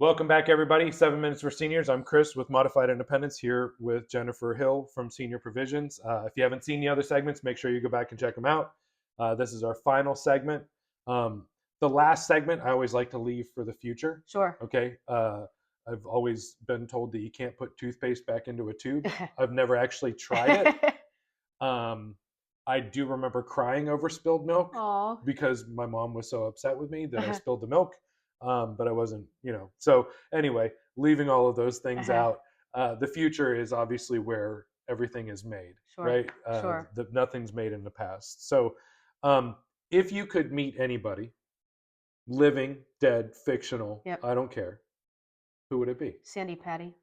Welcome back, everybody. 7 Minutes for Seniors. I'm Chris with Modified Independence here with Jennifer Hill from Senior Provisions. If you haven't seen the other segments, make sure you go back and check them out. This is our final segment. The last segment I always like to leave for the future. Sure. Okay. I've always been told that you can't put toothpaste back into a tube. I've never actually tried it. I do remember crying over spilled milk Aww. because my mom was so upset with me that I spilled the milk. But I wasn't, So anyway, leaving all of those things out, the future is obviously where everything is made, Sure. right? Sure. Nothing's made in the past. So if you could meet anybody, living, dead, fictional, Yep. I don't care, who would it be? Sandy Patty.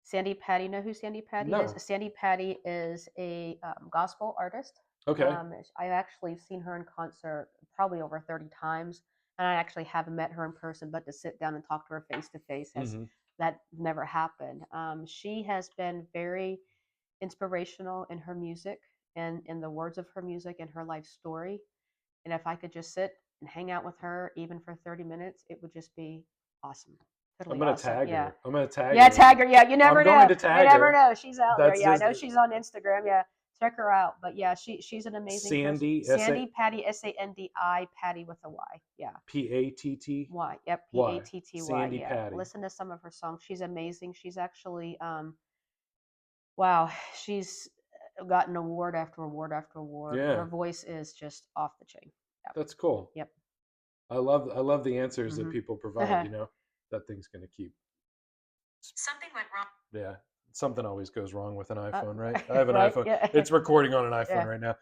Sandy Patty, know who Sandy Patty No. is? Sandy Patty is a gospel artist. Okay. I've actually seen her in concert probably over 30 times, and I actually haven't met her in person, but to sit down and talk to her face to face that never happened. She has been very inspirational in her music and in the words of her music and her life story. And if I could just sit and hang out with her even for 30 minutes, it would just be awesome. Totally I'm gonna awesome. tag Yeah. her. I'm gonna tag Yeah, her. tag her. Yeah, you never I'm know. going to tag You never her. know. She's out That's there. Yeah, just, I know she's on Instagram. Yeah, check her out. But yeah, she's an amazing Sandy, person. Sandy Patty, Sandi, Patty with a Y. Yeah. Patty. Y. Yep. Y. Patty. Sandy Yeah. Patty. Listen to some of her songs. She's amazing. She's actually wow. She's gotten award after award after award. Yeah. Her voice is just off the chain. Yep. That's cool. Yep. I love the answers that people provide. That thing's gonna keep. Something went wrong. Yeah, something always goes wrong with an iPhone, right? I have an right? iPhone. Yeah. It's recording on an iPhone right now.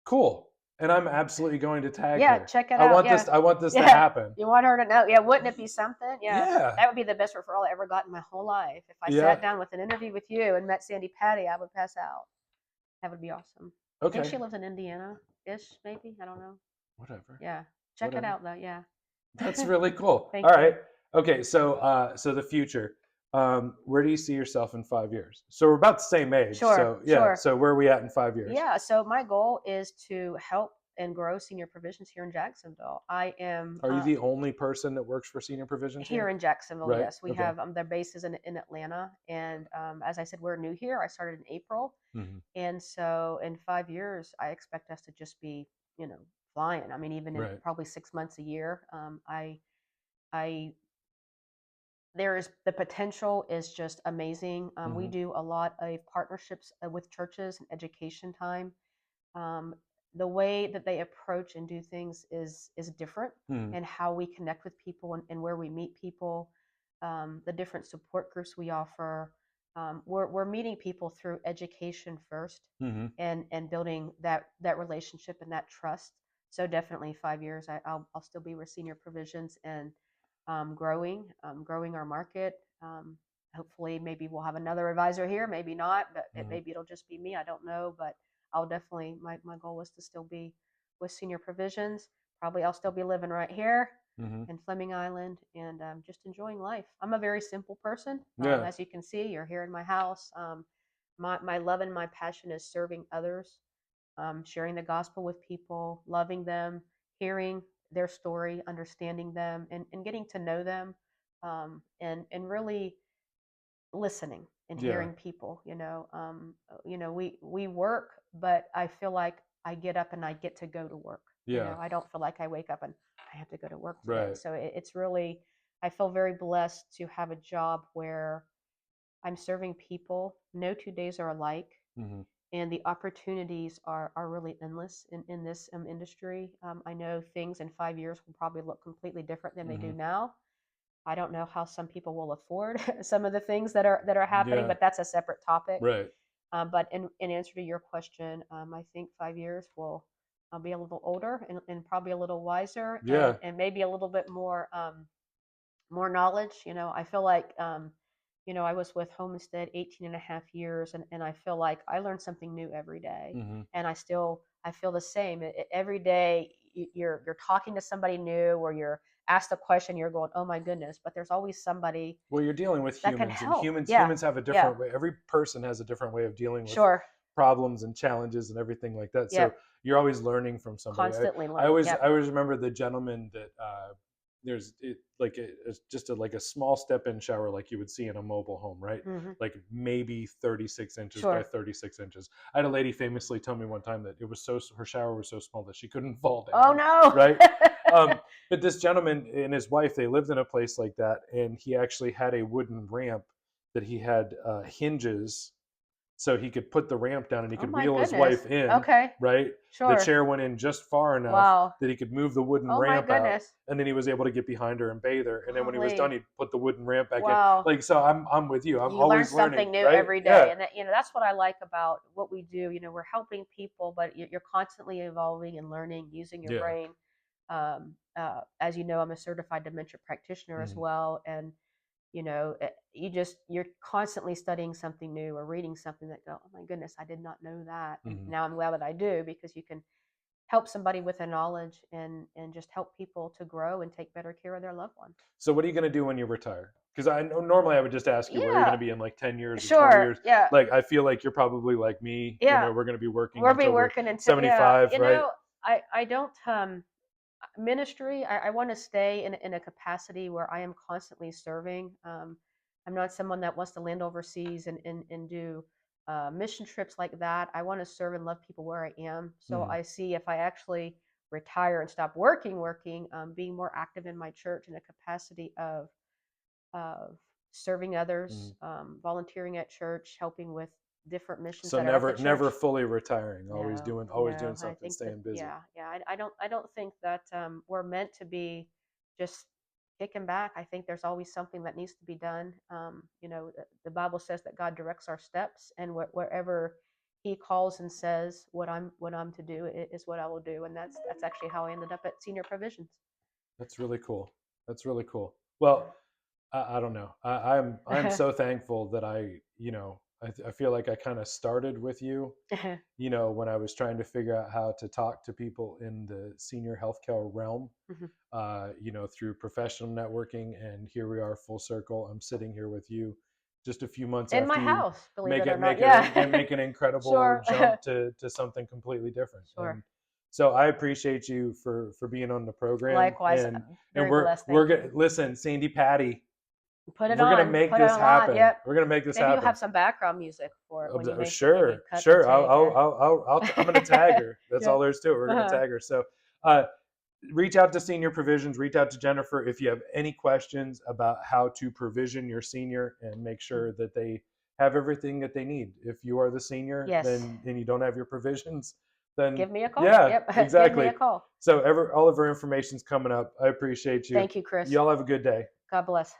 Cool. And I'm absolutely going to tag her. Yeah, check it out. I want this to happen. You want her to know? Yeah, wouldn't it be something? Yeah. That would be the best referral I ever got in my whole life. If I sat down with an interview with you and met Sandy Patty, I would pass out. That would be awesome. Okay. I think she lives in Indiana-ish, maybe. I don't know. Whatever. Yeah. Check it out, though. Yeah. That's really cool. Thank All you. right. Okay. So the future. Where do you see yourself in 5 years? So we're about the same age. Sure. So yeah. Sure. So where are we at in 5 years? Yeah. So my goal is to help and grow Senior Provisions here in Jacksonville. I am. Are you the only person that works for Senior Provisions here in Jacksonville? Right. Yes, we have their bases in Atlanta, and as I said, we're new here. I started in April, and so in 5 years, I expect us to just be, flying. I mean, even in probably 6 months a year. There is the potential is just amazing. We do a lot of partnerships with churches and education time. The way that they approach and do things is different, and how we connect with people and where we meet people, the different support groups we offer. We're meeting people through education first, and building that relationship and that trust. So definitely 5 years, I'll still be with Senior Provisions and growing our market. Hopefully, maybe we'll have another advisor here, maybe not, but maybe it'll just be me. I don't know, but I'll definitely, my goal is to still be with Senior Provisions. Probably I'll still be living right here in Fleming Island, and just enjoying life. I'm a very simple person. As you can see, you're here in my house. My love and my passion is serving others, sharing the gospel with people, loving them, hearing their story, understanding them, and getting to know them, and really listening and hearing people. We work, but I feel like I get up and I get to go to work. I don't feel like I wake up and I have to go to work today. Right. So it's really, I feel very blessed to have a job where I'm serving people. No 2 days are alike. And the opportunities are really endless in this industry. I know things in 5 years will probably look completely different than they do now. I don't know how some people will afford some of the things that are happening, but that's a separate topic. Right. But in answer to your question, I think 5 years I'll be a little older and probably a little wiser, and maybe a little bit more knowledge. I feel like I was with Homestead 18 and a half years, and I feel like I learn something new every day. And I feel the same. Every day you're talking to somebody new, or you're asked a question, you're going, oh my goodness, but there's always somebody. Well, you're dealing with that can humans, help. and humans have a different way. Every person has a different way of dealing with problems and challenges and everything like that. So you're always learning from somebody. Constantly learning. I always remember the gentleman that it's just like a small step-in shower like you would see in a mobile home, right? Hmm. Like maybe 36 inches by Sure. 36 inches. I had a lady famously tell me one time that her shower was so small that she couldn't fall Oh down, no. right? But this gentleman and his wife, they lived in a place like that, and he actually had a wooden ramp that he had hinges so he could put the ramp down and he Oh could my wheel his goodness. wife in, Okay. right? The Sure. chair went in just far enough Wow. that he could move the wooden Oh my ramp out, goodness. and then he was able to get behind her and bathe her. And then when he was done, Golly. he'd put the wooden ramp back in. Wow. Like, so I'm with you. I'm You learn always learning, something new right? every Yeah. day, and that's what I like about what we do. We're helping people, but you're constantly evolving and learning, using your Yeah. brain. As you know, I'm a certified dementia practitioner as Mhm. well, and you're constantly studying something new or reading something that go, oh my goodness, I did not know that, and Mhm. now I'm glad that I do, because you can help somebody with the knowledge and just help people to grow and take better care of their loved ones. So what are you going to do when you retire? Because I know normally I would just ask you where you're going Yeah, to be in like 10 years or 20 sure. years. Yeah, Like, I feel like you're probably like me, yeah. we're going to be working We'll be until we're working until, yeah. 75, right? I don't ministry. I want to stay in a capacity where I am constantly serving. I'm not someone that wants to land overseas and do mission trips like that. I want to serve and love people where I am. So Mhm. I see, if I actually retire and stop working, being more active in my church in a capacity of serving others, Mhm. volunteering at church, helping with different missions So that are at the never church. fully retiring, No, always no. doing I something, think that, staying busy. yeah. I don't think that we're meant to be just kicking back. I think there's always something that needs to be done. The Bible says that God directs our steps, and wherever He calls and says what I'm to do is what I will do, and that's actually how I ended up at Senior Provisions. That's really cool. That's really cool. Well, I don't know. I'm so thankful that I feel like I kind of started with you, when I was trying to figure out how to talk to people in the senior healthcare realm, Mhm. through professional networking. And here we are, full circle. I'm sitting here with you just a few months In my after you house, believe it or not. Yeah. make an incredible Sure. jump to something completely different. Sure. And so I appreciate you for being on the program. Likewise. And Very blessed. Thank you. listen, Sandy Patty, Put it we're gonna on. make Put it this on. happen. Yep. We're gonna make this Maybe you'll happen. have some background music for it when you when you Sure, cut the sure. tape. Yeah. I'm gonna tag her. That's all Yep. there is to it. We're gonna Uh-huh. tag her. So, uh, reach out to Senior Provisions. Reach out to Jennifer if you have any questions about how to provision your senior and make sure that they have everything that they need. If you are the senior, Yes. then and you don't have your provisions, then Give me a call. yeah, Yep. Give me exactly. a call. So all of our information's coming up. I appreciate you. Thank you, Chris. Y'all have a good day. God bless.